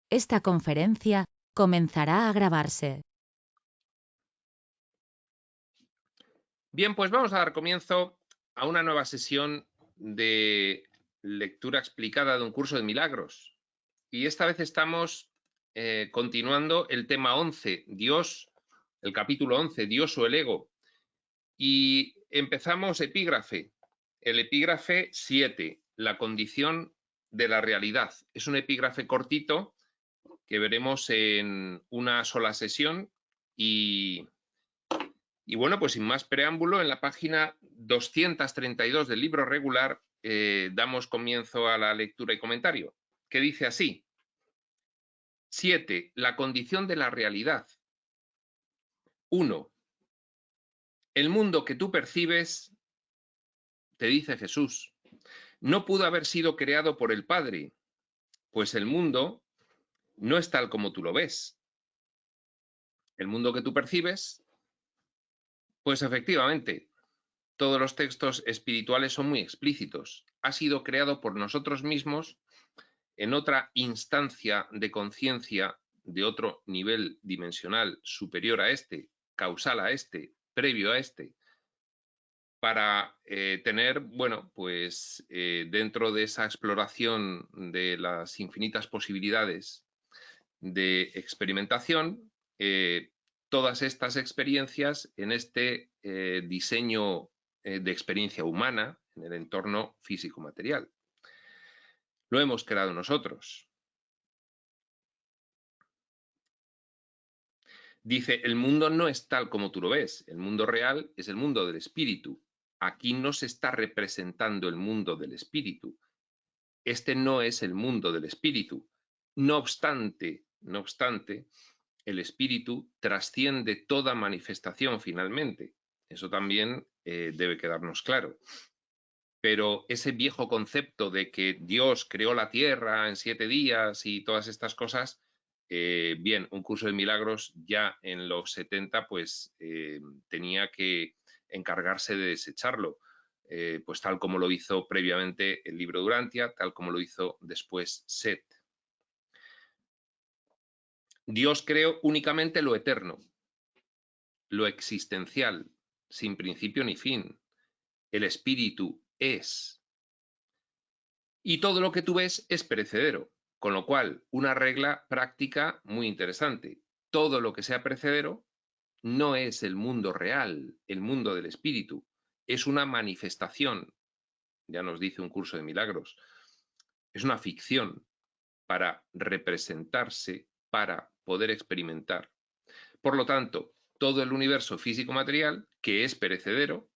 Esta conferencia comenzará a grabarse. Bien, pues vamos a dar comienzo a una nueva sesión de lectura explicada de un curso de milagros. Y esta vez estamos continuando el tema 11, Dios, el capítulo 11, Dios o el ego. Y empezamos epígrafe, el epígrafe 7, la condición de la realidad. Es un epígrafe cortito que veremos en una sola sesión y bueno, pues sin más preámbulo, en la página 232 del libro regular damos comienzo a la lectura y comentario, que dice así: 7. La condición de la realidad. 1. El mundo que tú percibes, te dice Jesús, no pudo haber sido creado por el Padre, pues el mundo no es tal como tú lo ves. El mundo que tú percibes, pues efectivamente, todos los textos espirituales son muy explícitos. Ha sido creado por nosotros mismos en otra instancia de conciencia de otro nivel dimensional superior a este, causal a este, previo a este, para tener, bueno, pues dentro de esa exploración de las infinitas posibilidades de experimentación, todas estas experiencias en este diseño de experiencia humana en el entorno físico-material. Lo hemos creado nosotros. Dice, el mundo no es tal como tú lo ves. El mundo real es el mundo del espíritu. Aquí no se está representando el mundo del espíritu. Este no es el mundo del espíritu. No obstante, el espíritu trasciende toda manifestación finalmente. Eso también debe quedarnos claro. Pero ese viejo concepto de que Dios creó la tierra en 7 días y todas estas cosas, bien, un curso de milagros ya en los 70 pues tenía que encargarse de desecharlo, pues tal como lo hizo previamente el libro Durantia, tal como lo hizo después Set. Dios creó únicamente lo eterno, lo existencial, sin principio ni fin. El espíritu es. Y todo lo que tú ves es perecedero, con lo cual una regla práctica muy interesante. Todo lo que sea perecedero no es el mundo real, el mundo del espíritu. Es una manifestación, ya nos dice un curso de milagros, es una ficción para representarse, para poder experimentar. Por lo tanto, todo el universo físico-material, que es perecedero,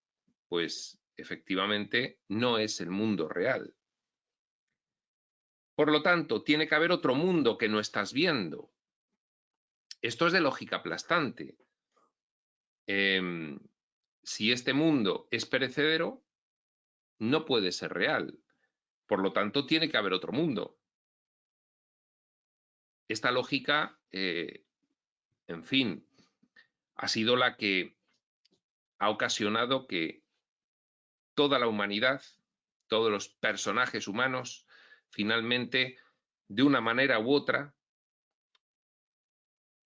pues efectivamente no es el mundo real. Por lo tanto, tiene que haber otro mundo que no estás viendo. Esto es de lógica aplastante. Si este mundo es perecedero, no puede ser real. Por lo tanto, tiene que haber otro mundo. Esta lógica, en fin, ha sido la que ha ocasionado que toda la humanidad, todos los personajes humanos, finalmente, de una manera u otra,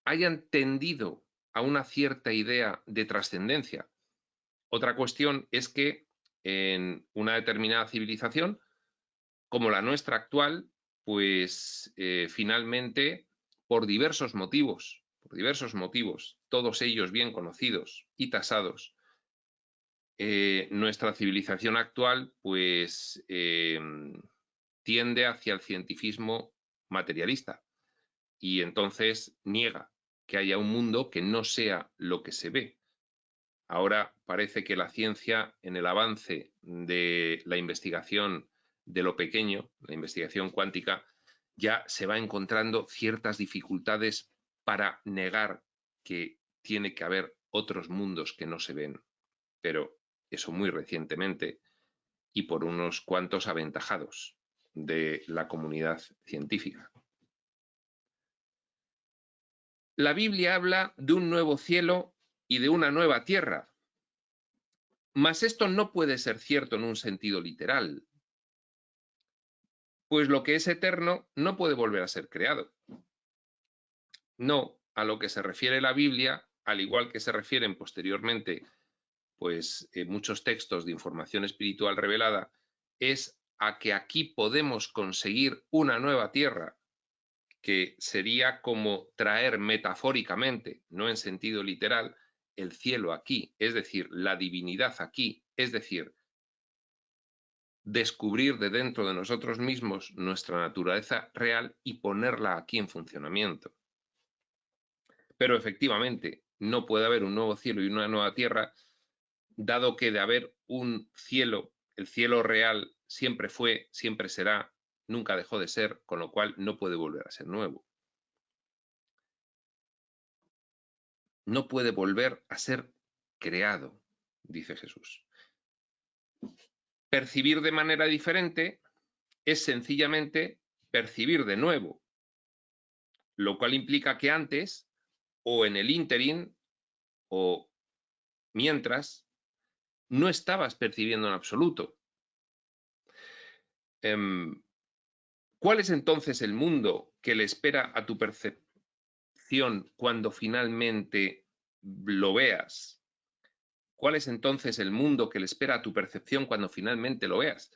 hayan tendido a una cierta idea de trascendencia. Otra cuestión es que en una determinada civilización, como la nuestra actual, pues finalmente, por diversos motivos, todos ellos bien conocidos y tasados, nuestra civilización actual pues tiende hacia el cientificismo materialista y entonces niega que haya un mundo que no sea lo que se ve. Ahora parece que la ciencia, en el avance de la investigación de lo pequeño, la investigación cuántica, ya se va encontrando ciertas dificultades para negar que tiene que haber otros mundos que no se ven, pero eso muy recientemente y por unos cuantos aventajados de la comunidad científica. La Biblia habla de un nuevo cielo y de una nueva tierra, mas esto no puede ser cierto en un sentido literal, pues lo que es eterno no puede volver a ser creado. No, a lo que se refiere la Biblia, al igual que se refieren posteriormente pues, muchos textos de información espiritual revelada, es a que aquí podemos conseguir una nueva tierra, que sería como traer metafóricamente, no en sentido literal, el cielo aquí, es decir, la divinidad aquí, es decir, descubrir de dentro de nosotros mismos nuestra naturaleza real y ponerla aquí en funcionamiento. Pero efectivamente, no puede haber un nuevo cielo y una nueva tierra, dado que de haber un cielo, el cielo real siempre fue, siempre será, nunca dejó de ser, con lo cual no puede volver a ser nuevo. No puede volver a ser creado, dice Jesús. Percibir de manera diferente es sencillamente percibir de nuevo, lo cual implica que antes, o en el ínterin, o mientras, no estabas percibiendo en absoluto. ¿Cuál es entonces el mundo que le espera a tu percepción cuando finalmente lo veas? ¿Cuál es entonces el mundo que le espera a tu percepción cuando finalmente lo veas?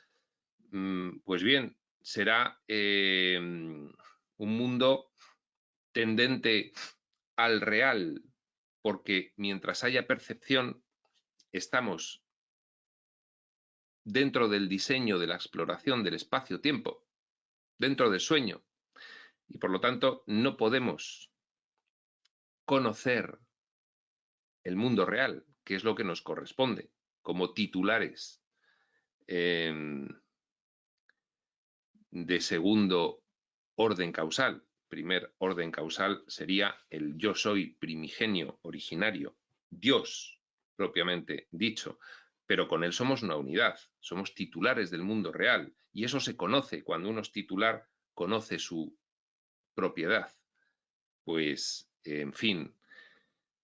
Pues bien, será un mundo tendente al real, porque mientras haya percepción, estamos dentro del diseño de la exploración del espacio-tiempo, dentro del sueño, y por lo tanto no podemos conocer el mundo real, que es lo que nos corresponde como titulares de segundo orden causal. Primer orden causal sería el yo soy primigenio, originario, Dios propiamente dicho, pero con él somos una unidad, somos titulares del mundo real, y eso se conoce cuando uno es titular, conoce su propiedad. Pues, en fin,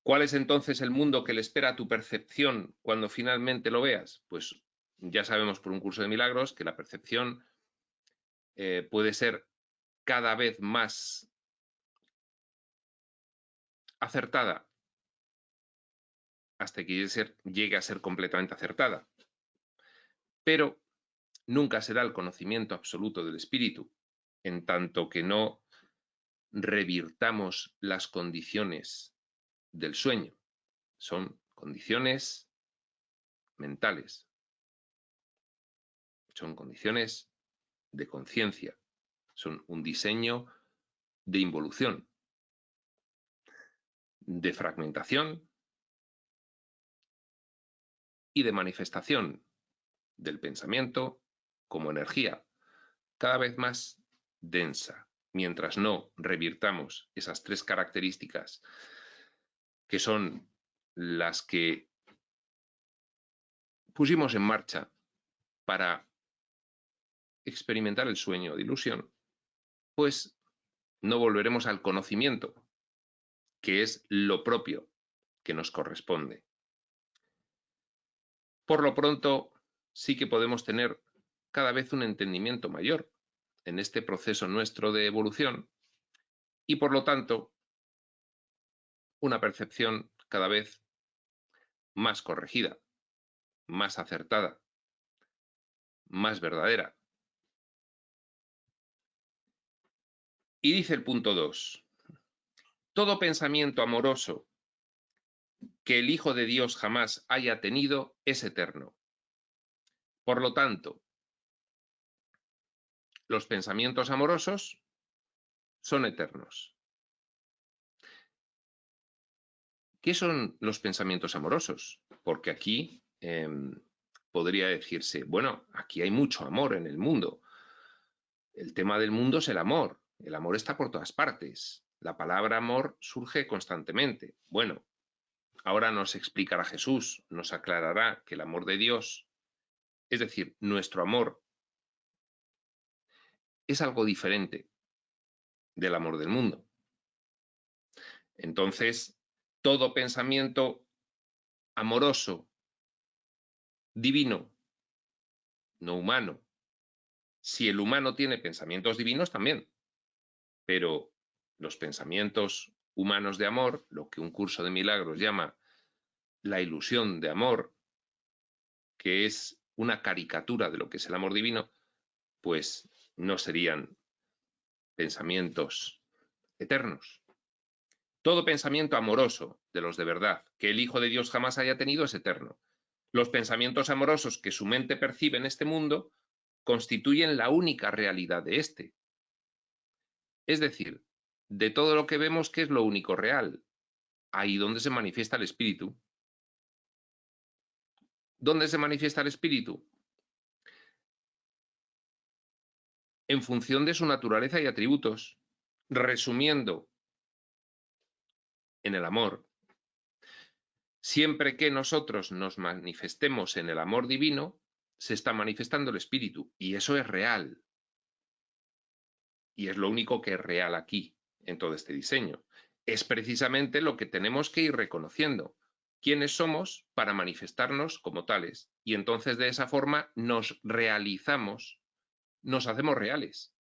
¿cuál es entonces el mundo que le espera a tu percepción cuando finalmente lo veas? Pues ya sabemos por un curso de milagros que la percepción puede ser cada vez más acertada hasta que llegue a ser completamente acertada. Pero nunca será el conocimiento absoluto del espíritu, en tanto que no revirtamos las condiciones del sueño. Son condiciones mentales, son condiciones de conciencia, son un diseño de involución, de fragmentación y de manifestación del pensamiento como energía cada vez más densa, mientras no revirtamos esas tres características que son las que pusimos en marcha para experimentar el sueño de ilusión, pues no volveremos al conocimiento, que es lo propio que nos corresponde. Por lo pronto, sí que podemos tener cada vez un entendimiento mayor en este proceso nuestro de evolución y, por lo tanto, una percepción cada vez más corregida, más acertada, más verdadera. Y dice el punto 2, todo pensamiento amoroso que el Hijo de Dios jamás haya tenido es eterno. Por lo tanto, los pensamientos amorosos son eternos. ¿Qué son los pensamientos amorosos? Porque aquí podría decirse, bueno, aquí hay mucho amor en el mundo. El tema del mundo es el amor está por todas partes. La palabra amor surge constantemente. Bueno, ahora nos explicará Jesús, nos aclarará que el amor de Dios, es decir, nuestro amor, es algo diferente del amor del mundo. Entonces, todo pensamiento amoroso, divino, no humano, si el humano tiene pensamientos divinos también, pero los pensamientos humanos de amor, lo que un curso de milagros llama la ilusión de amor, que es una caricatura de lo que es el amor divino, pues no serían pensamientos eternos. Todo pensamiento amoroso de los de verdad que el Hijo de Dios jamás haya tenido es eterno. Los pensamientos amorosos que su mente percibe en este mundo constituyen la única realidad de este. Es decir, de todo lo que vemos, ¿qué es lo único real? Ahí donde se manifiesta el espíritu. ¿Dónde se manifiesta el espíritu? En función de su naturaleza y atributos. Resumiendo, en el amor. Siempre que nosotros nos manifestemos en el amor divino, se está manifestando el espíritu, y eso es real. Y es lo único que es real aquí, en todo este diseño. Es precisamente lo que tenemos que ir reconociendo. Quiénes somos para manifestarnos como tales. Y entonces de esa forma nos realizamos, nos hacemos reales.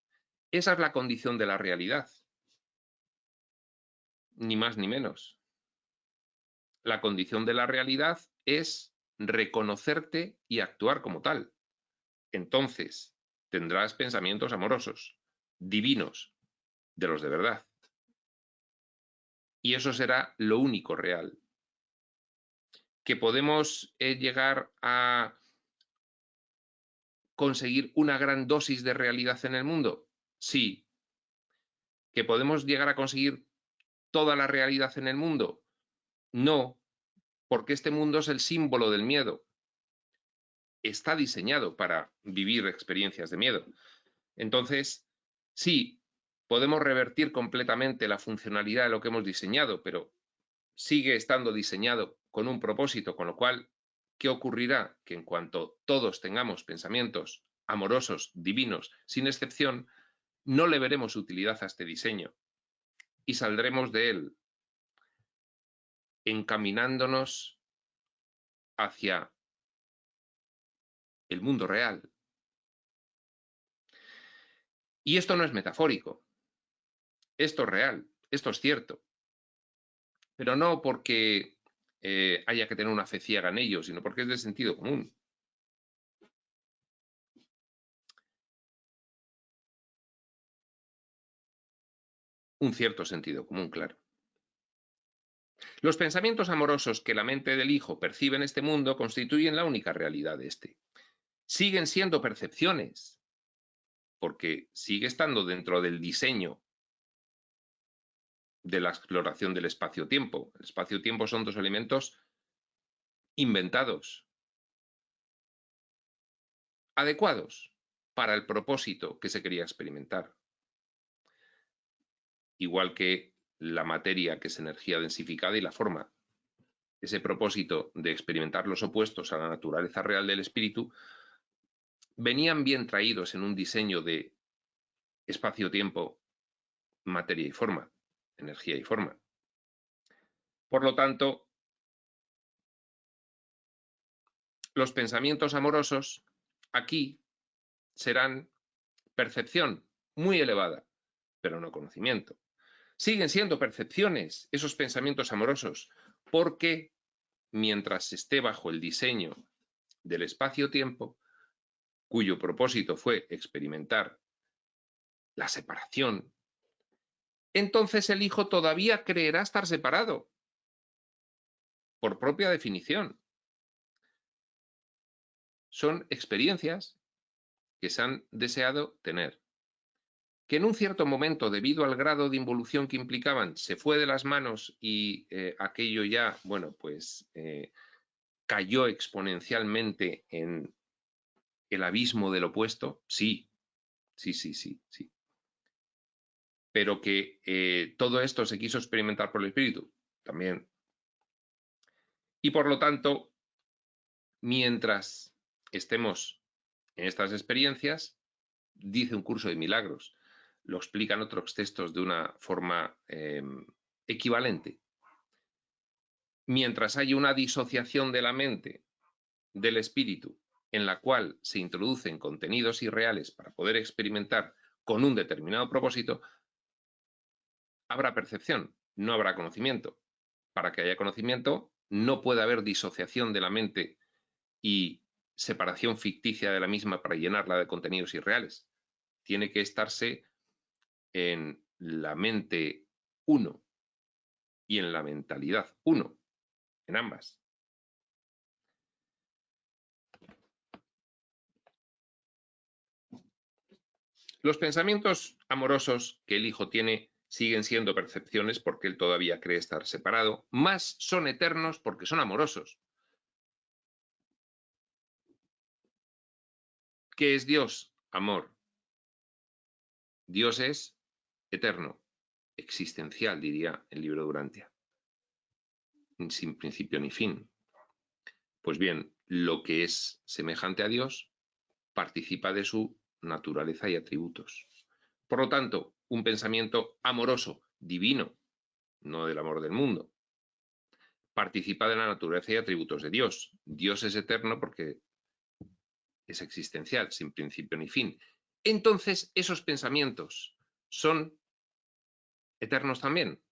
Esa es la condición de la realidad. Ni más ni menos. La condición de la realidad es reconocerte y actuar como tal. Entonces tendrás pensamientos amorosos, divinos, de los de verdad. Y eso será lo único real. ¿Que podemos llegar a conseguir una gran dosis de realidad en el mundo? Sí. ¿Que podemos llegar a conseguir toda la realidad en el mundo? No, porque este mundo es el símbolo del miedo. Está diseñado para vivir experiencias de miedo. Entonces, sí, podemos revertir completamente la funcionalidad de lo que hemos diseñado, pero sigue estando diseñado con un propósito, con lo cual, ¿qué ocurrirá? Que en cuanto todos tengamos pensamientos amorosos, divinos, sin excepción, no le veremos utilidad a este diseño y saldremos de él encaminándonos hacia el mundo real. Y esto no es metafórico, esto es real, esto es cierto, pero no porque haya que tener una fe ciega en ello, sino porque es de sentido común. Un cierto sentido común, claro. Los pensamientos amorosos que la mente del Hijo percibe en este mundo constituyen la única realidad de este. Siguen siendo percepciones, porque sigue estando dentro del diseño de la exploración del espacio-tiempo. El espacio-tiempo son dos elementos inventados, adecuados para el propósito que se quería experimentar. Igual que la materia, que es energía densificada, y la forma. Ese propósito de experimentar los opuestos a la naturaleza real del espíritu venían bien traídos en un diseño de espacio-tiempo, materia y forma, energía y forma. Por lo tanto, los pensamientos amorosos aquí serán percepción muy elevada, pero no conocimiento. Siguen siendo percepciones esos pensamientos amorosos, porque mientras esté bajo el diseño del espacio-tiempo, cuyo propósito fue experimentar la separación, entonces el Hijo todavía creerá estar separado, por propia definición. Son experiencias que se han deseado tener. Que en un cierto momento, debido al grado de involución que implicaban, se fue de las manos y aquello ya, bueno, pues cayó exponencialmente en el abismo del opuesto, sí. Pero que todo esto se quiso experimentar por el espíritu, también. Y por lo tanto, mientras estemos en estas experiencias, dice un curso de milagros, lo explican otros textos de una forma equivalente. Mientras hay una disociación de la mente del espíritu en la cual se introducen contenidos irreales para poder experimentar con un determinado propósito, habrá percepción. no habrá conocimiento. Para que haya conocimiento, no puede haber disociación de la mente y separación ficticia de la misma para llenarla de contenidos irreales. Tiene que estarse en la mente uno y en la mentalidad uno, en ambas. Los pensamientos amorosos que el hijo tiene siguen siendo percepciones porque él todavía cree estar separado, más son eternos porque son amorosos. ¿Qué es Dios? Amor. Dios es eterno, existencial, diría el libro de Durantia, sin principio ni fin. Pues bien, lo que es semejante a Dios participa de su naturaleza y atributos. Por lo tanto, un pensamiento amoroso, divino, no del amor del mundo, participa de la naturaleza y atributos de Dios. Dios es eterno porque es existencial, sin principio ni fin. Entonces, esos pensamientos son eternos también.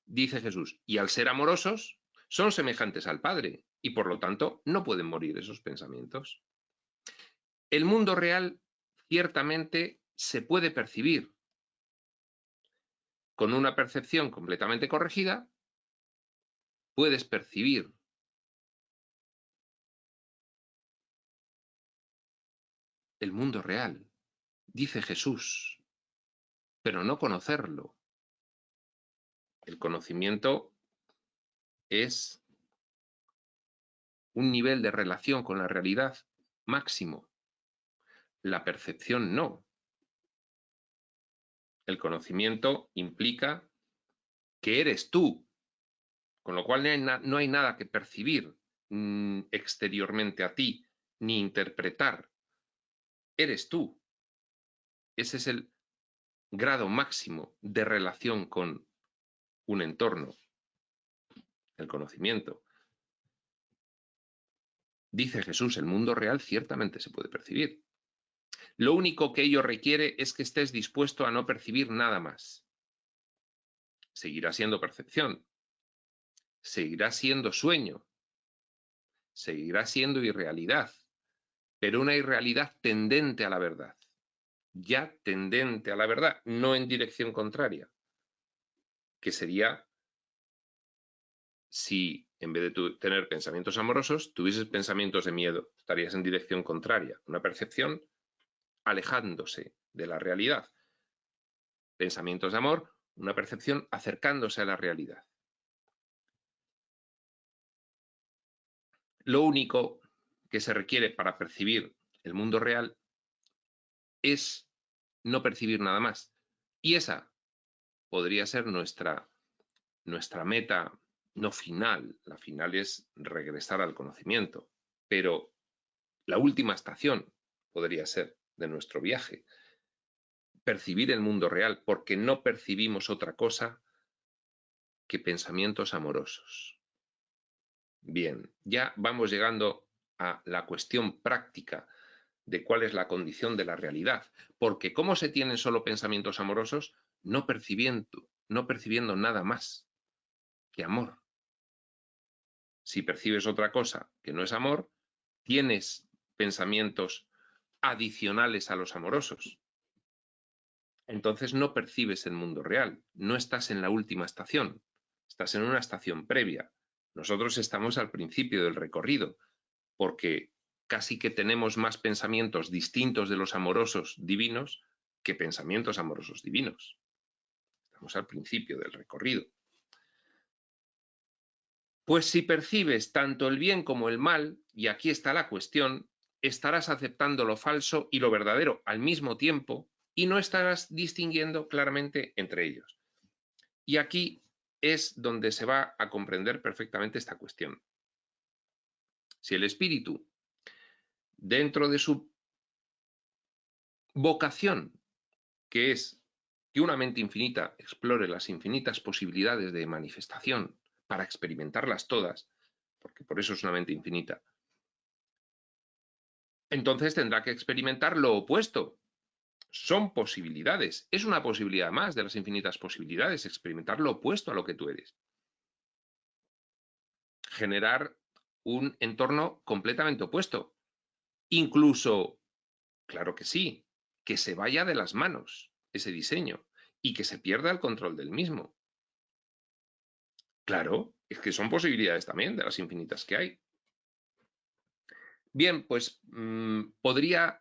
Dice Jesús, y al ser amorosos, son semejantes al Padre, y por lo tanto no pueden morir esos pensamientos. El mundo real ciertamente se puede percibir. Con una percepción completamente corregida, puedes percibir el mundo real, dice Jesús, pero no conocerlo. El conocimiento es un nivel de relación con la realidad máximo. La percepción no. El conocimiento implica que eres tú, con lo cual no hay nada que percibir exteriormente a ti, ni interpretar. Eres tú. Ese es el grado máximo de relación con un entorno, el conocimiento. Dice Jesús, el mundo real ciertamente se puede percibir. Lo único que ello requiere es que estés dispuesto a no percibir nada más. Seguirá siendo percepción, seguirá siendo sueño, seguirá siendo irrealidad, pero una irrealidad tendente a la verdad, ya tendente a la verdad, no en dirección contraria, que sería si en vez de tener pensamientos amorosos, tuvieses pensamientos de miedo, estarías en dirección contraria, una percepción alejándose de la realidad. Pensamientos de amor, una percepción acercándose a la realidad. Lo único que se requiere para percibir el mundo real es no percibir nada más. Y esa podría ser nuestra meta no final. La final es regresar al conocimiento. Pero la última estación podría ser de nuestro viaje. Percibir el mundo real, porque no percibimos otra cosa que pensamientos amorosos. Bien, ya vamos llegando a la cuestión práctica de cuál es la condición de la realidad, porque ¿cómo se tienen solo pensamientos amorosos? No percibiendo nada más que amor. Si percibes otra cosa que no es amor, tienes pensamientos adicionales a los amorosos. Entonces no percibes el mundo real, no estás en la última estación, estás en una estación previa. Nosotros estamos al principio del recorrido, porque casi que tenemos más pensamientos distintos de los amorosos divinos que pensamientos amorosos divinos. Estamos al principio del recorrido. Pues si percibes tanto el bien como el mal, y aquí está la cuestión, estarás aceptando lo falso y lo verdadero al mismo tiempo y no estarás distinguiendo claramente entre ellos. Y aquí es donde se va a comprender perfectamente esta cuestión. Si el espíritu, dentro de su vocación, que es que una mente infinita explore las infinitas posibilidades de manifestación para experimentarlas todas, porque por eso es una mente infinita, entonces tendrá que experimentar lo opuesto, son posibilidades. Es una posibilidad más de las infinitas posibilidades, experimentar lo opuesto a lo que tú eres. Generar un entorno completamente opuesto. Incluso, claro que sí, que se vaya de las manos ese diseño y que se pierda el control del mismo. Claro, es que son posibilidades también de las infinitas que hay. Bien, pues podría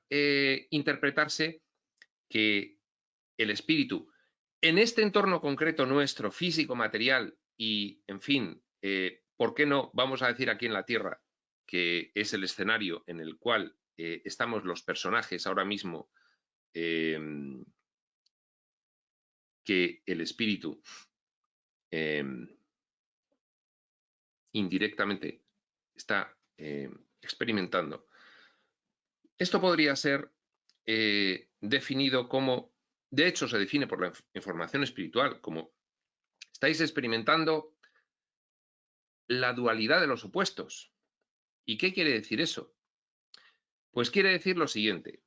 interpretarse que el espíritu, en este entorno concreto nuestro, físico, material y, en fin, ¿por qué no vamos a decir aquí en la Tierra, que es el escenario en el cual estamos los personajes ahora mismo, que el espíritu indirectamente está experimentando? Esto podría ser definido como, de hecho se define por la información espiritual, como estáis experimentando la dualidad de los opuestos. ¿Y qué quiere decir eso? Pues quiere decir lo siguiente.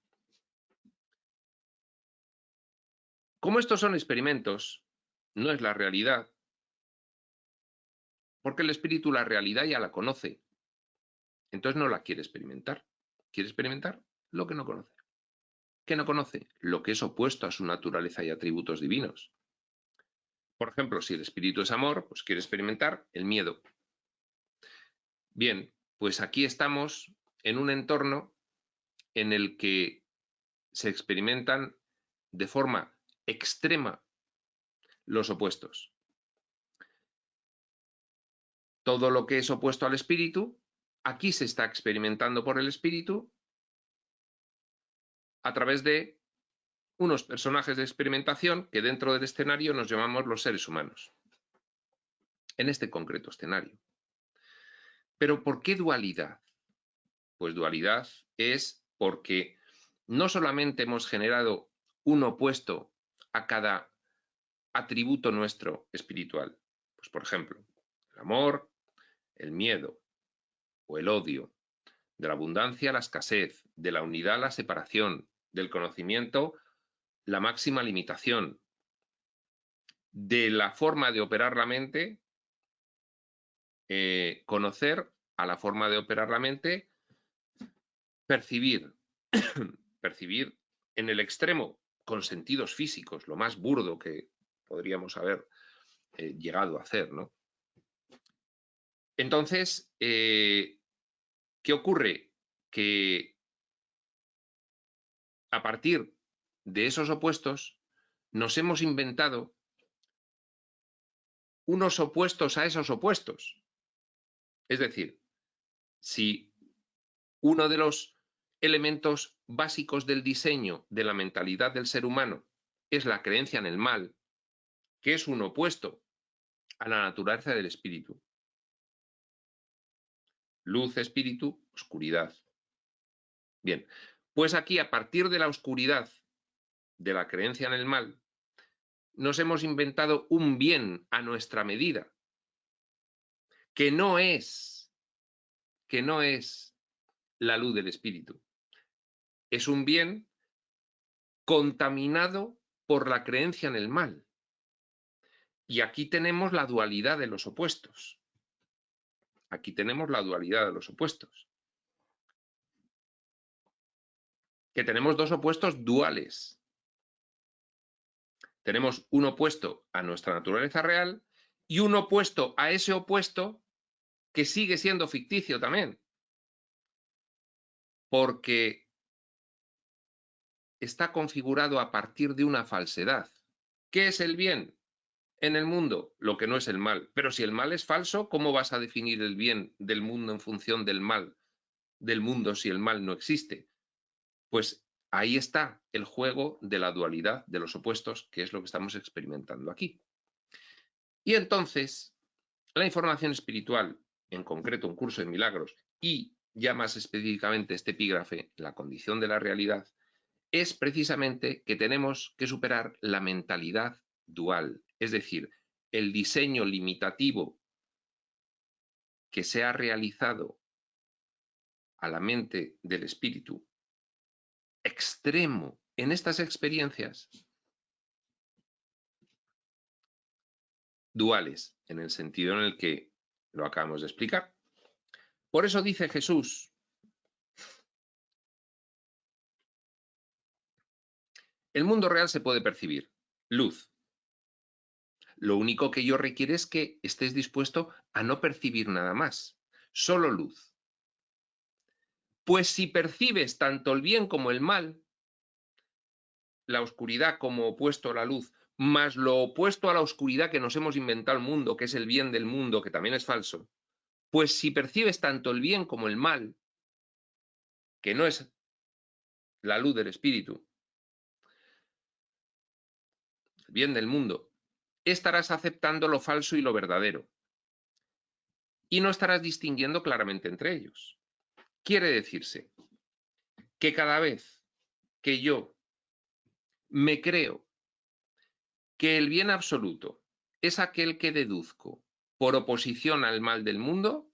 Como estos son experimentos, no es la realidad, porque el espíritu la realidad ya la conoce, entonces no la quiere experimentar. Quiere experimentar lo que no conoce. ¿Qué no conoce? Lo que es opuesto a su naturaleza y atributos divinos. Por ejemplo, si el espíritu es amor, pues quiere experimentar el miedo. Bien, pues aquí estamos en un entorno en el que se experimentan de forma extrema los opuestos. Todo lo que es opuesto al espíritu, aquí se está experimentando por el espíritu a través de unos personajes de experimentación que dentro del escenario nos llamamos los seres humanos. En este concreto escenario. ¿Pero por qué dualidad? Pues dualidad es porque no solamente hemos generado un opuesto a cada atributo nuestro espiritual, pues por ejemplo, el amor, el miedo o el odio, de la abundancia la escasez, de la unidad la separación, del conocimiento la máxima limitación, de la forma de operar la mente, conocer a la forma de operar la mente, percibir, percibir en el extremo con sentidos físicos, lo más burdo que podríamos haber llegado a hacer, ¿no? Entonces, ¿qué ocurre? Que a partir de esos opuestos nos hemos inventado unos opuestos a esos opuestos. Es decir, si uno de los elementos básicos del diseño de la mentalidad del ser humano es la creencia en el mal, que es un opuesto a la naturaleza del espíritu. Luz, espíritu, oscuridad. Bien, pues aquí a partir de la oscuridad de la creencia en el mal, nos hemos inventado un bien a nuestra medida, que no es la luz del espíritu. Es un bien contaminado por la creencia en el mal. Y aquí tenemos la dualidad de los opuestos. Aquí tenemos la dualidad de los opuestos. Que tenemos dos opuestos duales. Tenemos un opuesto a nuestra naturaleza real y un opuesto a ese opuesto que sigue siendo ficticio también. Porque está configurado a partir de una falsedad. ¿Qué es el bien en el mundo? Lo que no es el mal. Pero si el mal es falso, ¿cómo vas a definir el bien del mundo en función del mal del mundo si el mal no existe? Pues ahí está el juego de la dualidad de los opuestos, que es lo que estamos experimentando aquí. Y entonces, la información espiritual, en concreto un curso de milagros, y ya más específicamente este epígrafe, la condición de la realidad, es precisamente que tenemos que superar la mentalidad dual, es decir, el diseño limitativo que se ha realizado a la mente del espíritu, extremo en estas experiencias duales, en el sentido en el que lo acabamos de explicar. Por eso dice Jesús, el mundo real se puede percibir, luz. Lo único que ello requiere es que estés dispuesto a no percibir nada más, solo luz. Pues si percibes tanto el bien como el mal, la oscuridad como opuesto a la luz, más lo opuesto a la oscuridad que nos hemos inventado el mundo, que es el bien del mundo, que también es falso, pues si percibes tanto el bien como el mal, que no es la luz del espíritu, el bien del mundo, estarás aceptando lo falso y lo verdadero, y no estarás distinguiendo claramente entre ellos. Quiere decirse que cada vez que yo me creo que el bien absoluto es aquel que deduzco por oposición al mal del mundo,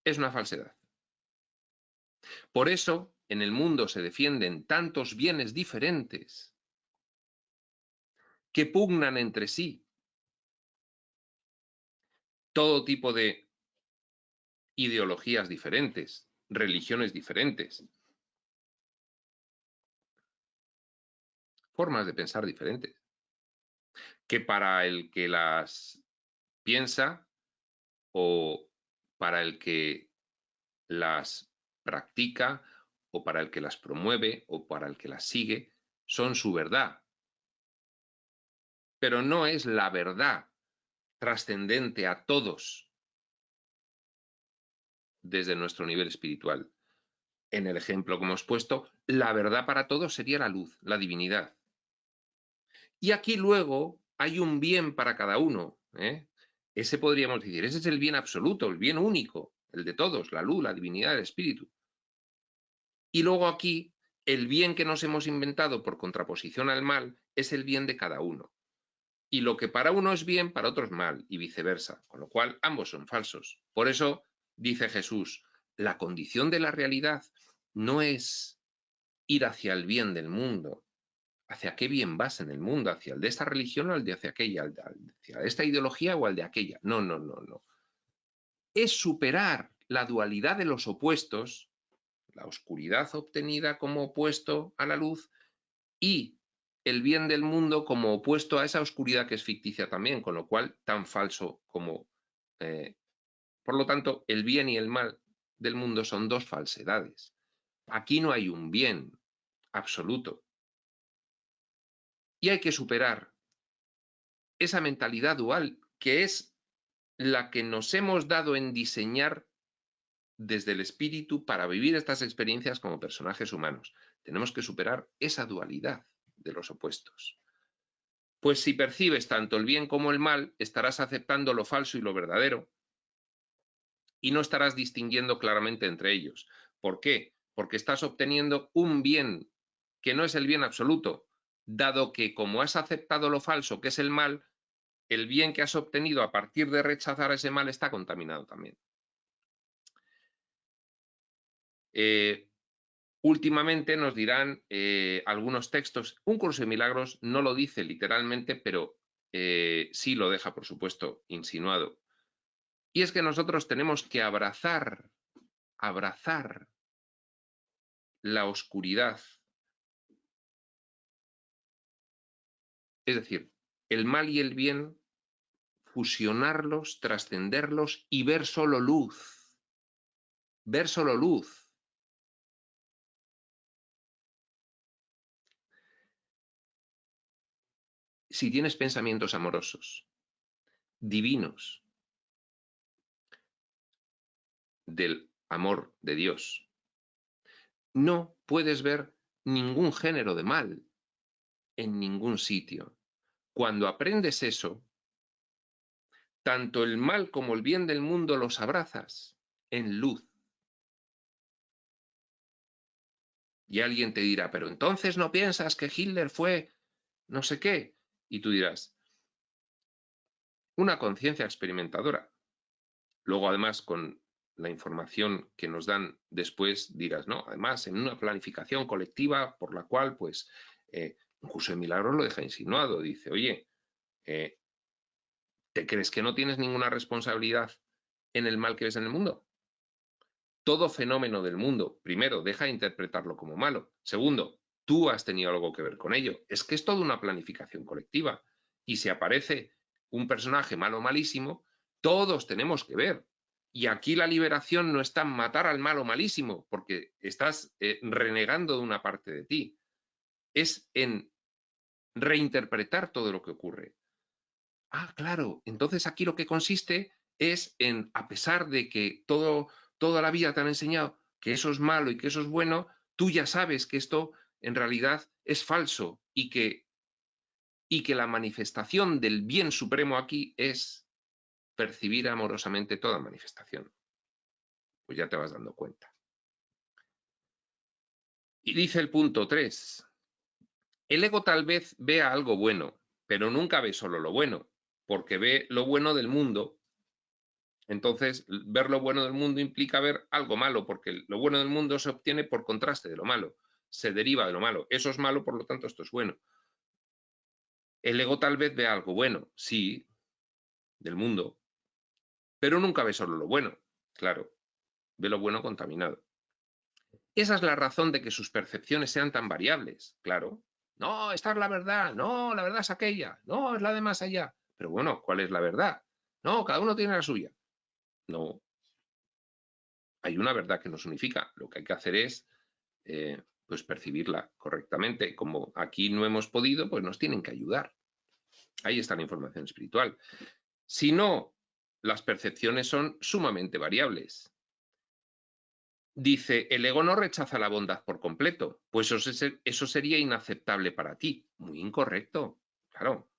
es una falsedad. Por eso, en el mundo se defienden tantos bienes diferentes que pugnan entre sí todo tipo de ideologías diferentes, religiones diferentes, formas de pensar diferentes, que para el que las piensa o para el que las practica o para el que las promueve o para el que las sigue, son su verdad. Pero no es la verdad trascendente a todos desde nuestro nivel espiritual. En el ejemplo que hemos puesto, la verdad para todos sería la luz, la divinidad. Y aquí luego hay un bien para cada uno, ¿eh? Ese podríamos decir, ese es el bien absoluto, el bien único, el de todos, la luz, la divinidad, el espíritu. Y luego aquí, el bien que nos hemos inventado por contraposición al mal es el bien de cada uno. Y lo que para uno es bien, para otro es mal, y viceversa, con lo cual ambos son falsos. Por eso dice Jesús, la condición de la realidad no es ir hacia el bien del mundo, hacia qué bien vas en el mundo, hacia el de esta religión o el de hacia aquella, hacia esta ideología o al de aquella. No, no, no, no. Es superar la dualidad de los opuestos, la oscuridad obtenida como opuesto a la luz y el bien del mundo como opuesto a esa oscuridad que es ficticia también, con lo cual tan falso como... por lo tanto, el bien y el mal del mundo son dos falsedades. Aquí no hay un bien absoluto. Y hay que superar esa mentalidad dual que es la que nos hemos dado en diseñar desde el espíritu para vivir estas experiencias como personajes humanos. Tenemos que superar esa dualidad de los opuestos. Pues si percibes tanto el bien como el mal, estarás aceptando lo falso y lo verdadero y no estarás distinguiendo claramente entre ellos. ¿Por qué? Porque estás obteniendo un bien que no es el bien absoluto, dado que como has aceptado lo falso, que es el mal, el bien que has obtenido a partir de rechazar ese mal está contaminado también. Últimamente nos dirán algunos textos, un curso de milagros no lo dice literalmente, pero sí lo deja, por supuesto, insinuado. Y es que nosotros tenemos que abrazar la oscuridad. Es decir, el mal y el bien, fusionarlos, trascenderlos y ver solo luz. Ver solo luz. Si tienes pensamientos amorosos, divinos, del amor de Dios, no puedes ver ningún género de mal en ningún sitio. Cuando aprendes eso, tanto el mal como el bien del mundo los abrazas en luz. Y alguien te dirá, pero entonces no piensas que Hitler fue no sé qué. Y tú dirás, una conciencia experimentadora. Luego, además, con la información que nos dan después, dirás, no, además en una planificación colectiva por la cual, pues, un curso de milagros lo deja insinuado, dice, oye, ¿te crees que no tienes ninguna responsabilidad en el mal que ves en el mundo? Todo fenómeno del mundo, primero, deja de interpretarlo como malo. Segundo, tú has tenido algo que ver con ello. Es que es toda una planificación colectiva. Y si aparece un personaje malo o malísimo, todos tenemos que ver. Y aquí la liberación no está en matar al malo malísimo, porque estás renegando de una parte de ti. Es en reinterpretar todo lo que ocurre. Ah, claro, entonces aquí lo que consiste es en, a pesar de que toda la vida te han enseñado que eso es malo y que eso es bueno, tú ya sabes que esto en realidad es falso y que la manifestación del bien supremo aquí es percibir amorosamente toda manifestación. Pues ya te vas dando cuenta. Y dice el punto 3, el ego tal vez vea algo bueno, pero nunca ve solo lo bueno, porque ve lo bueno del mundo. Entonces, ver lo bueno del mundo implica ver algo malo, porque lo bueno del mundo se obtiene por contraste de lo malo, se deriva de lo malo. Eso es malo, por lo tanto, esto es bueno. El ego tal vez ve algo bueno, sí, del mundo, pero nunca ve solo lo bueno, claro, ve lo bueno contaminado. Esa es la razón de que sus percepciones sean tan variables, claro. No, esta es la verdad, no, la verdad es aquella, no, es la de más allá. Pero bueno, ¿cuál es la verdad? No, cada uno tiene la suya. No, hay una verdad que nos unifica. Lo que hay que hacer es pues percibirla correctamente. Como aquí no hemos podido, pues nos tienen que ayudar. Ahí está la información espiritual. Si no, las percepciones son sumamente variables. Dice, el ego no rechaza la bondad por completo, pues eso sería inaceptable para ti. Muy incorrecto. Claro,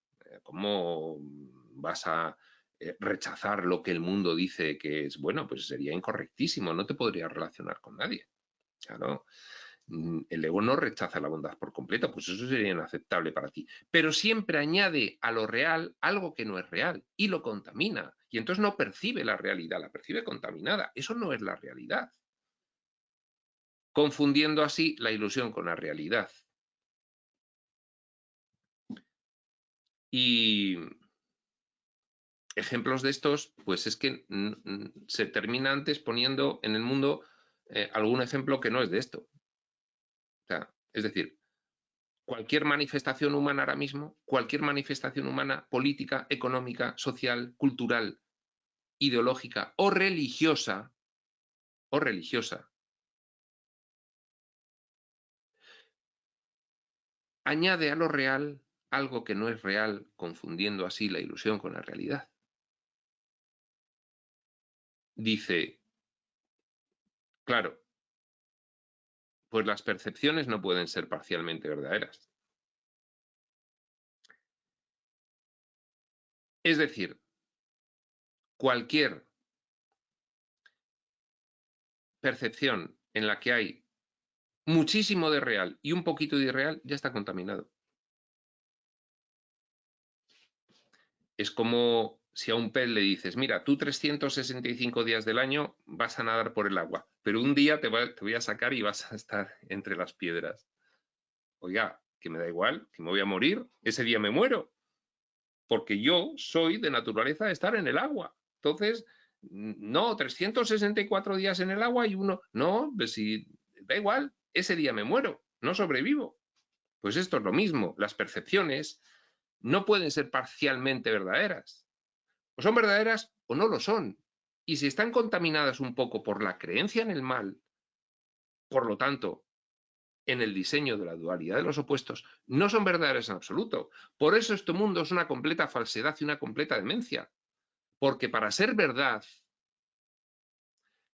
¿cómo vas a rechazar lo que el mundo dice que es bueno? Pues sería incorrectísimo, no te podrías relacionar con nadie. Claro, el ego no rechaza la bondad por completo, pues eso sería inaceptable para ti. Pero siempre añade a lo real algo que no es real y lo contamina. Y entonces no percibe la realidad, la percibe contaminada. Eso no es la realidad. Confundiendo así la ilusión con la realidad. Y ejemplos de estos, pues es que se termina antes poniendo en el mundo algún ejemplo que no es de esto. O sea, es decir, cualquier manifestación humana ahora mismo, cualquier manifestación humana política, económica, social, cultural, ideológica o religiosa, añade a lo real algo que no es real, confundiendo así la ilusión con la realidad. Dice, claro, pues las percepciones no pueden ser parcialmente verdaderas. Es decir, cualquier percepción en la que hay muchísimo de real y un poquito de irreal ya está contaminado. Es como si a un pez le dices, mira, tú 365 días del año vas a nadar por el agua, pero un día te voy a sacar y vas a estar entre las piedras. Oiga, que me da igual, que me voy a morir, ese día me muero, porque yo soy de naturaleza de estar en el agua. Entonces, no, 364 días en el agua y uno, no, pues si da igual, ese día me muero, no sobrevivo. Pues esto es lo mismo, las percepciones no pueden ser parcialmente verdaderas. O son verdaderas o no lo son. Y si están contaminadas un poco por la creencia en el mal, por lo tanto, en el diseño de la dualidad de los opuestos, no son verdaderas en absoluto. Por eso este mundo es una completa falsedad y una completa demencia. Porque para ser verdad,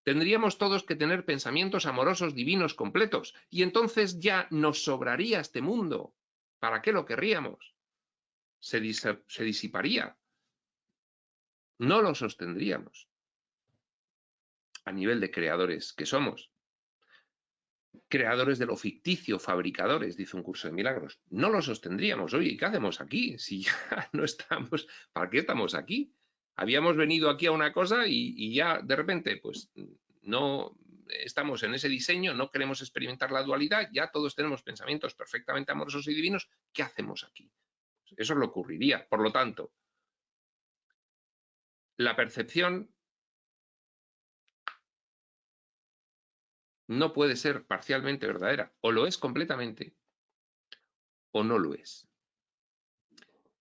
tendríamos todos que tener pensamientos amorosos divinos completos. Y entonces ya nos sobraría este mundo. ¿Para qué lo querríamos? Se disiparía. No lo sostendríamos a nivel de creadores que somos. Creadores de lo ficticio, fabricadores, dice un curso de milagros. No lo sostendríamos. Oye, ¿qué hacemos aquí? Si ya no estamos, ¿para qué estamos aquí? Habíamos venido aquí a una cosa y ya de repente, pues no estamos en ese diseño, no queremos experimentar la dualidad, ya todos tenemos pensamientos perfectamente amorosos y divinos. ¿Qué hacemos aquí? Eso es lo que ocurriría. Por lo tanto, la percepción no puede ser parcialmente verdadera. O lo es completamente o no lo es.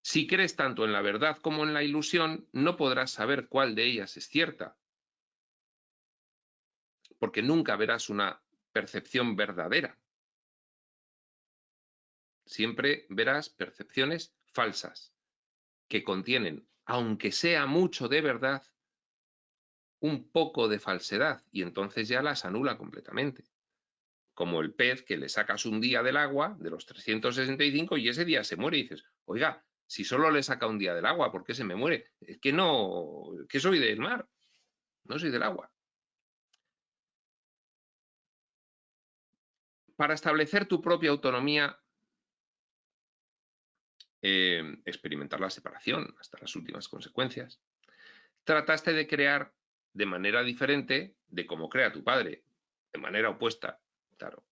Si crees tanto en la verdad como en la ilusión, no podrás saber cuál de ellas es cierta, porque nunca verás una percepción verdadera. Siempre verás percepciones falsas, que contienen, aunque sea mucho de verdad, un poco de falsedad, y entonces ya las anula completamente. Como el pez que le sacas un día del agua, de los 365, y ese día se muere, y dices, oiga, si solo le saca un día del agua, ¿por qué se me muere? Es que no, que soy del mar, no soy del agua. Para establecer tu propia autonomía, experimentar la separación hasta las últimas consecuencias, trataste de crear de manera diferente de cómo crea tu padre, de manera opuesta, claro,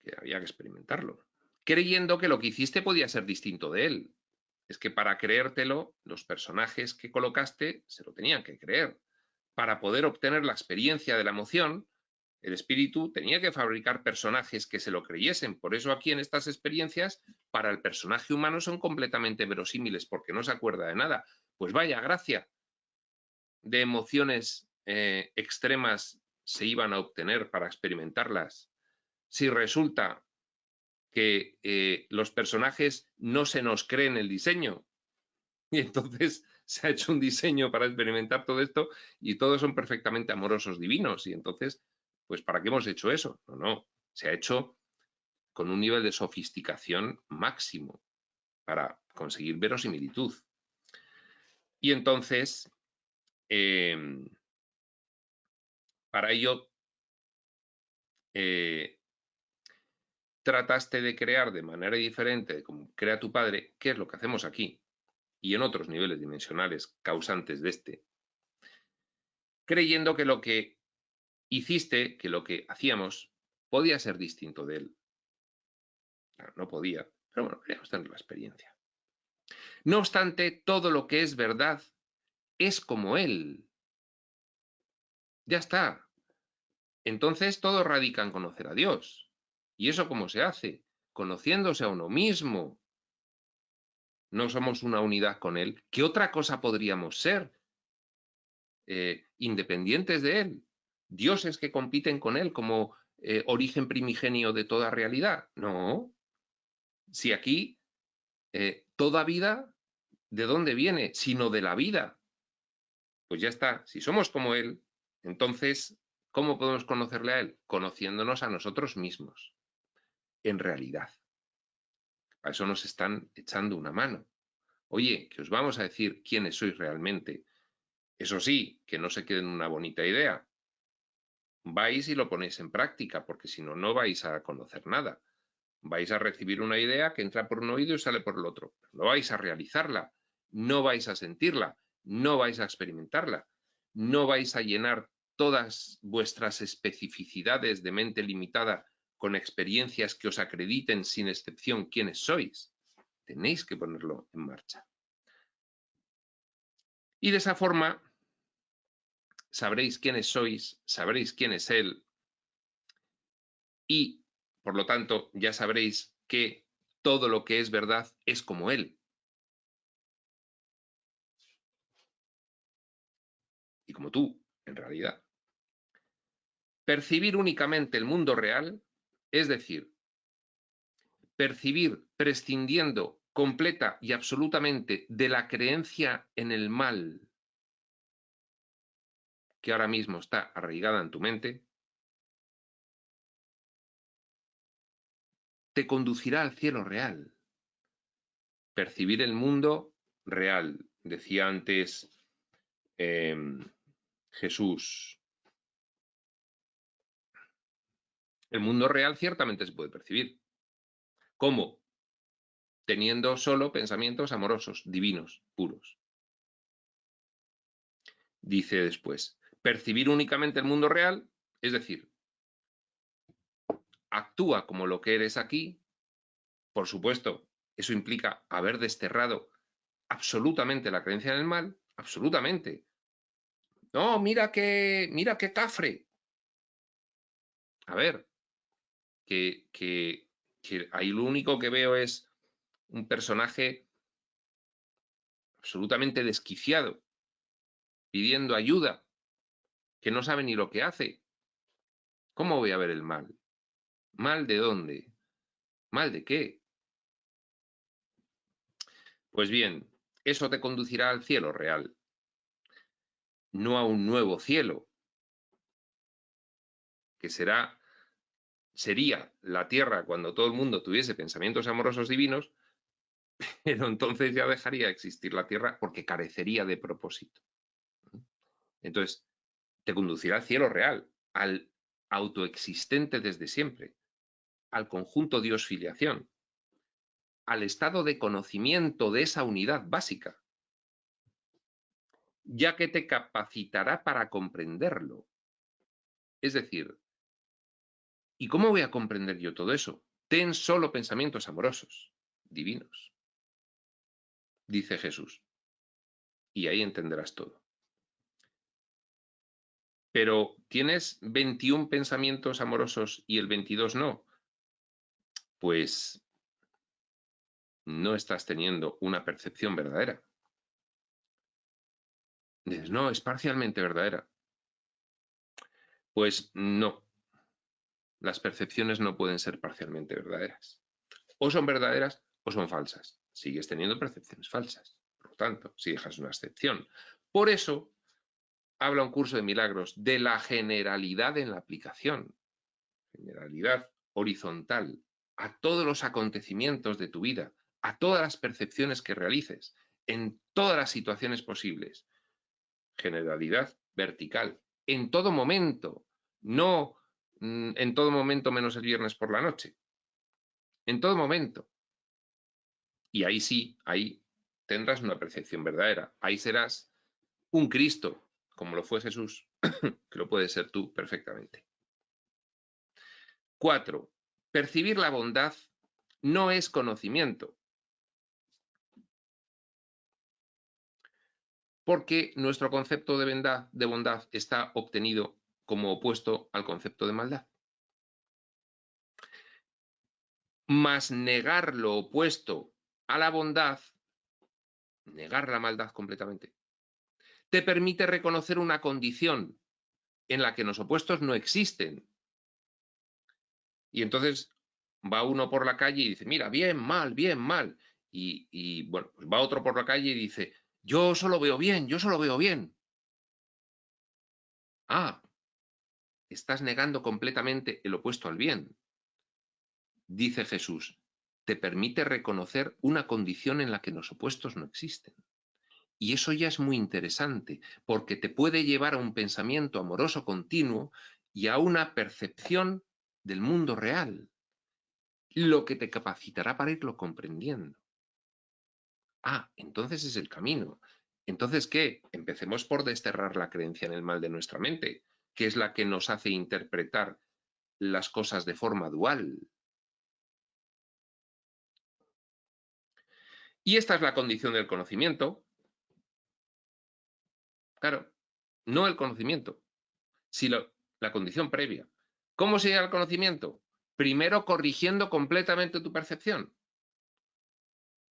que había que experimentarlo, creyendo que lo que hiciste podía ser distinto de él. Es que para creértelo, los personajes que colocaste se lo tenían que creer. Para poder obtener la experiencia de la emoción, el espíritu tenía que fabricar personajes que se lo creyesen. Por eso aquí en estas experiencias, para el personaje humano son completamente verosímiles, porque no se acuerda de nada. Pues vaya gracia de emociones extremas se iban a obtener para experimentarlas. Si resulta que los personajes no se nos creen el diseño, y entonces se ha hecho un diseño para experimentar todo esto y todos son perfectamente amorosos divinos. Y entonces, pues ¿para qué hemos hecho eso? No, no, se ha hecho con un nivel de sofisticación máximo para conseguir verosimilitud. Y entonces, para ello, trataste de crear de manera diferente de como crea tu padre, que es lo que hacemos aquí, y en otros niveles dimensionales causantes de este, creyendo que lo que hiciste, que lo que hacíamos, podía ser distinto de él. Claro, no podía, pero bueno, queríamos tener la experiencia. No obstante, todo lo que es verdad es como él. Ya está. Entonces todo radica en conocer a Dios. ¿Y eso cómo se hace? Conociéndose a uno mismo. No somos una unidad con Él. ¿Qué otra cosa podríamos ser? Independientes de Él. Dioses que compiten con Él como origen primigenio de toda realidad. No. Si aquí toda vida, ¿de dónde viene? Sino de la vida. Pues ya está. Si somos como Él, entonces, ¿cómo podemos conocerle a Él? Conociéndonos a nosotros mismos. En realidad. A eso nos están echando una mano. Oye, que os vamos a decir quiénes sois realmente. Eso sí, que no se quede en una bonita idea. Vais y lo ponéis en práctica, porque si no, no vais a conocer nada. Vais a recibir una idea que entra por un oído y sale por el otro. No vais a realizarla, no vais a sentirla, no vais a experimentarla, no vais a llenar todas vuestras especificidades de mente limitada con experiencias que os acrediten sin excepción quiénes sois. Tenéis que ponerlo en marcha. Y de esa forma sabréis quiénes sois, sabréis quién es Él y, por lo tanto, ya sabréis que todo lo que es verdad es como Él. Y como tú, en realidad. Percibir únicamente el mundo real, es decir, percibir prescindiendo completa y absolutamente de la creencia en el mal que ahora mismo está arraigada en tu mente, te conducirá al cielo real. Percibir el mundo real. Decía antes Jesús, el mundo real ciertamente se puede percibir. ¿Cómo? Teniendo solo pensamientos amorosos, divinos, puros. Dice después, percibir únicamente el mundo real, es decir, actúa como lo que eres aquí. Por supuesto, eso implica haber desterrado absolutamente la creencia en el mal, absolutamente. No, mira qué cafre. A ver, que ahí lo único que veo es un personaje absolutamente desquiciado, pidiendo ayuda, que no sabe ni lo que hace. ¿Cómo voy a ver el mal? ¿Mal de dónde? ¿Mal de qué? Pues bien, eso te conducirá al cielo real, no a un nuevo cielo, que sería la tierra cuando todo el mundo tuviese pensamientos amorosos divinos, pero entonces ya dejaría de existir la tierra porque carecería de propósito. Entonces, te conducirá al cielo real, al autoexistente desde siempre, al conjunto Dios-filiación, al estado de conocimiento de esa unidad básica, ya que te capacitará para comprenderlo. Es decir, ¿y cómo voy a comprender yo todo eso? Ten solo pensamientos amorosos, divinos, dice Jesús, y ahí entenderás todo. Pero ¿tienes 21 pensamientos amorosos y el 22 no? Pues no estás teniendo una percepción verdadera. Dices, no, es parcialmente verdadera. Pues no, las percepciones no pueden ser parcialmente verdaderas. O son verdaderas o son falsas. Sigues teniendo percepciones falsas. Por lo tanto, si dejas una excepción. Por eso habla un curso de milagros de la generalidad en la aplicación. Generalidad horizontal a todos los acontecimientos de tu vida, a todas las percepciones que realices, en todas las situaciones posibles. Generalidad vertical, en todo momento, no en todo momento menos el viernes por la noche, en todo momento. Y ahí sí, ahí tendrás una percepción verdadera, ahí serás un Cristo, como lo fue Jesús, que lo puedes ser tú perfectamente. 4. Percibir la bondad no es conocimiento, porque nuestro concepto de bondad está obtenido como opuesto al concepto de maldad. Mas negar lo opuesto a la bondad, negar la maldad completamente, te permite reconocer una condición en la que los opuestos no existen. Y entonces va uno por la calle y dice, mira, bien, mal, bien, mal. Y bueno, pues va otro por la calle y dice, yo solo veo bien, yo solo veo bien. Ah, estás negando completamente el opuesto al bien. Dice Jesús, te permite reconocer una condición en la que los opuestos no existen. Y eso ya es muy interesante, porque te puede llevar a un pensamiento amoroso continuo y a una percepción del mundo real, lo que te capacitará para irlo comprendiendo. Ah, entonces es el camino. Entonces, ¿qué? Empecemos por desterrar la creencia en el mal de nuestra mente, que es la que nos hace interpretar las cosas de forma dual. Y esta es la condición del conocimiento. Claro, no el conocimiento, sino la condición previa. ¿Cómo se llega al conocimiento? Primero corrigiendo completamente tu percepción,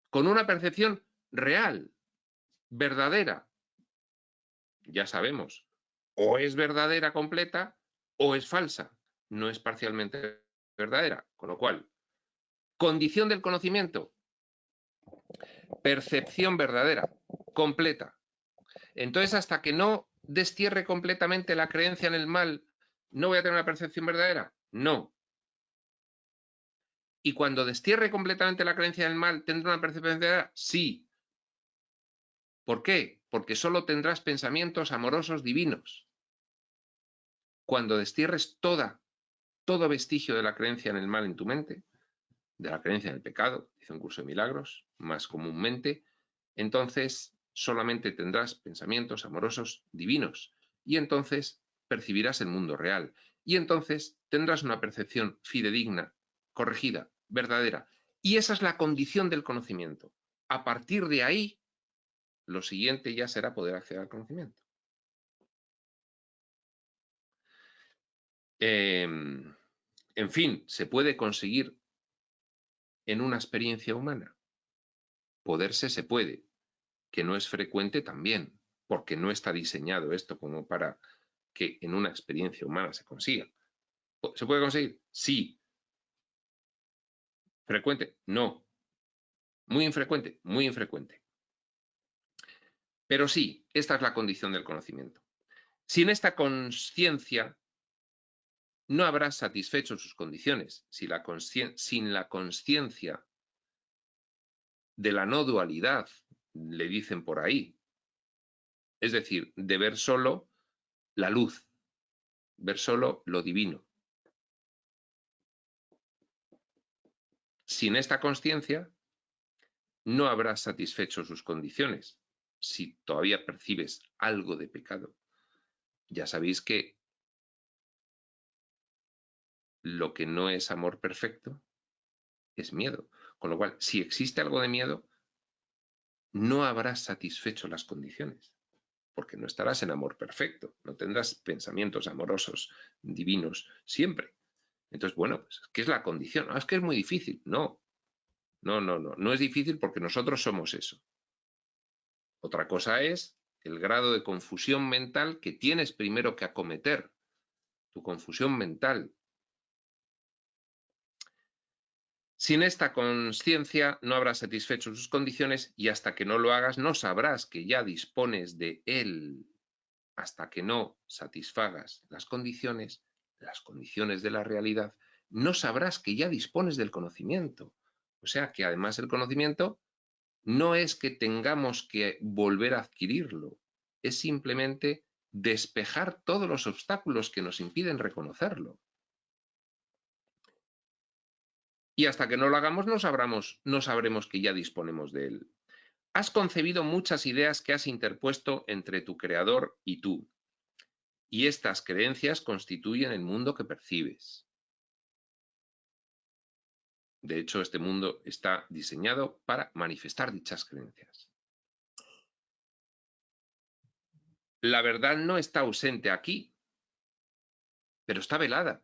con una percepción real, verdadera. Ya sabemos, o es verdadera completa o es falsa, no es parcialmente verdadera. Con lo cual, condición del conocimiento, percepción verdadera, completa. Entonces, hasta que no destierre completamente la creencia en el mal, ¿no voy a tener una percepción verdadera? No. ¿Y cuando destierre completamente la creencia en el mal, tendré una percepción verdadera? Sí. ¿Por qué? Porque solo tendrás pensamientos amorosos divinos. Cuando destierres todo vestigio de la creencia en el mal en tu mente, de la creencia en el pecado, dice un curso de milagros, más comúnmente, entonces solamente tendrás pensamientos amorosos divinos y entonces percibirás el mundo real y entonces tendrás una percepción fidedigna, corregida, verdadera. Y esa es la condición del conocimiento. A partir de ahí, lo siguiente ya será poder acceder al conocimiento. En fin, se puede conseguir en una experiencia humana. Poderse se puede, que no es frecuente también, porque no está diseñado esto como para que en una experiencia humana se consiga. ¿Se puede conseguir? Sí. ¿Frecuente? No. Muy infrecuente, muy infrecuente. Pero sí, esta es la condición del conocimiento. Sin esta conciencia no habrás satisfecho sus condiciones. Sin la conciencia de la no dualidad, le dicen por ahí. Es decir, de ver solo la luz, ver solo lo divino. Sin esta conciencia no habrás satisfecho sus condiciones. Si todavía percibes algo de pecado, ya sabéis que lo que no es amor perfecto es miedo. Con lo cual, si existe algo de miedo, no habrás satisfecho las condiciones, porque no estarás en amor perfecto, no tendrás pensamientos amorosos, divinos, siempre. Entonces, bueno, pues, ¿qué es la condición? No, es que es muy difícil. No, no es difícil porque nosotros somos eso. Otra cosa es el grado de confusión mental que tienes primero que acometer, tu confusión mental. Sin esta conciencia no habrás satisfecho sus condiciones y hasta que no lo hagas no sabrás que ya dispones de él. Hasta que no satisfagas las condiciones de la realidad, no sabrás que ya dispones del conocimiento. O sea que además el conocimiento no es que tengamos que volver a adquirirlo, es simplemente despejar todos los obstáculos que nos impiden reconocerlo. Y hasta que no lo hagamos no sabremos que ya disponemos de él. Has concebido muchas ideas que has interpuesto entre tu creador y tú, y estas creencias constituyen el mundo que percibes. De hecho, este mundo está diseñado para manifestar dichas creencias. La verdad no está ausente aquí, pero está velada.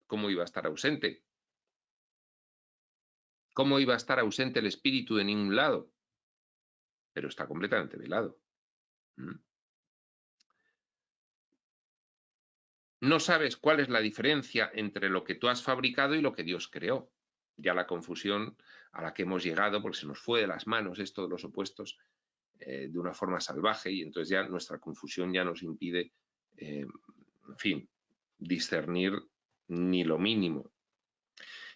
¿Cómo iba a estar ausente? ¿Cómo iba a estar ausente el espíritu de ningún lado? Pero está completamente velado. No sabes cuál es la diferencia entre lo que tú has fabricado y lo que Dios creó. Ya la confusión a la que hemos llegado, porque se nos fue de las manos esto de los opuestos de una forma salvaje y entonces ya nuestra confusión ya nos impide, en fin, discernir ni lo mínimo.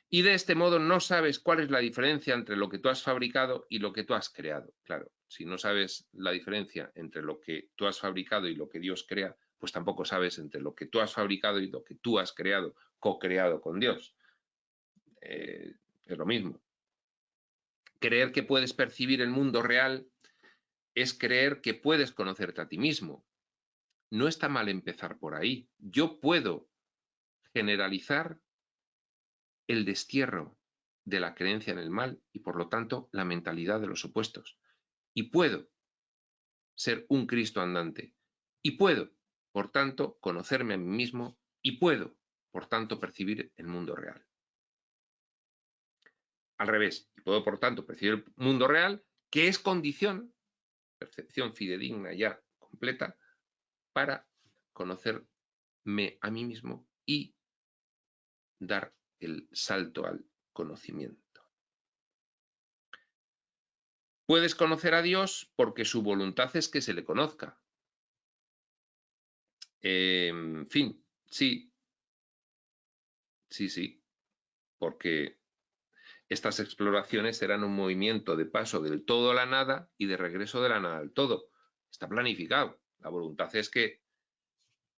Y de este modo no sabes cuál es la diferencia entre lo que tú has fabricado y lo que tú has creado. Claro, si no sabes la diferencia entre lo que tú has fabricado y lo que Dios crea, pues tampoco sabes entre lo que tú has fabricado y lo que tú has creado, co-creado con Dios. Es lo mismo. Creer que puedes percibir el mundo real es creer que puedes conocerte a ti mismo. No está mal empezar por ahí. Yo puedo generalizar el destierro de la creencia en el mal y, por lo tanto, la mentalidad de los opuestos. Y puedo ser un Cristo andante. Y puedo, por tanto, conocerme a mí mismo y puedo, por tanto, percibir el mundo real. Al revés, y puedo, por tanto, percibir el mundo real, que es condición, percepción fidedigna ya completa, para conocerme a mí mismo y dar el salto al conocimiento. Puedes conocer a Dios porque su voluntad es que se le conozca. En fin, sí, porque estas exploraciones serán un movimiento de paso del todo a la nada y de regreso de la nada al todo. Está planificado. La voluntad es que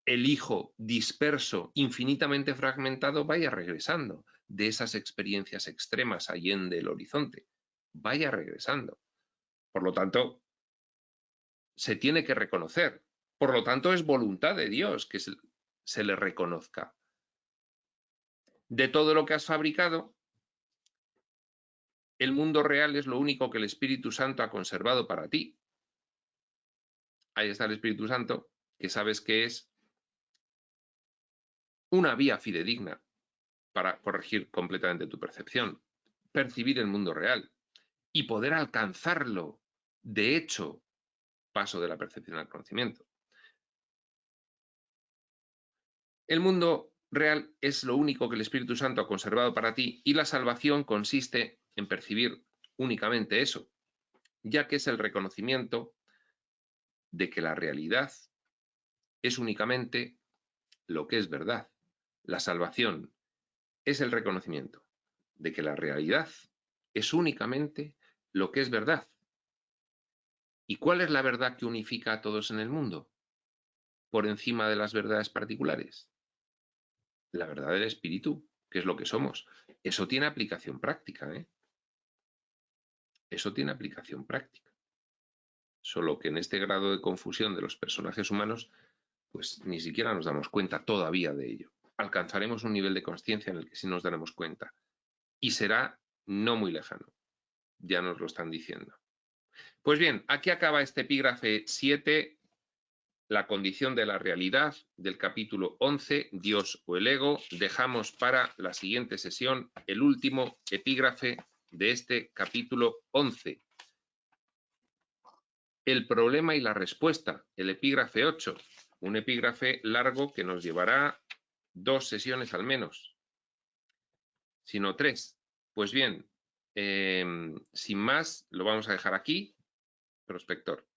el hijo disperso, infinitamente fragmentado, vaya regresando de esas experiencias extremas allende el horizonte. Vaya regresando. Por lo tanto, se tiene que reconocer. Por lo tanto, es voluntad de Dios que se le reconozca. De todo lo que has fabricado, el mundo real es lo único que el Espíritu Santo ha conservado para ti. Ahí está el Espíritu Santo, que sabes que es una vía fidedigna para corregir completamente tu percepción, percibir el mundo real y poder alcanzarlo, de hecho, paso de la percepción al conocimiento. El mundo real es lo único que el Espíritu Santo ha conservado para ti y la salvación consiste en percibir únicamente eso, ya que es el reconocimiento de que la realidad es únicamente lo que es verdad. La salvación es el reconocimiento de que la realidad es únicamente lo que es verdad. ¿Y cuál es la verdad que unifica a todos en el mundo? Por encima de las verdades particulares. La verdad del espíritu, que es lo que somos. Eso tiene aplicación práctica, ¿eh? Eso tiene aplicación práctica. Solo que en este grado de confusión de los personajes humanos, pues ni siquiera nos damos cuenta todavía de ello. Alcanzaremos un nivel de conciencia en el que sí nos daremos cuenta. Y será no muy lejano. Ya nos lo están diciendo. Pues bien, aquí acaba este epígrafe 7, la condición de la realidad, del capítulo 11, Dios o el ego. Dejamos para la siguiente sesión el último epígrafe de este capítulo 11. El problema y la respuesta, el epígrafe 8, un epígrafe largo que nos llevará 2 sesiones al menos, si no 3. Pues bien, sin más, lo vamos a dejar aquí. Prospector.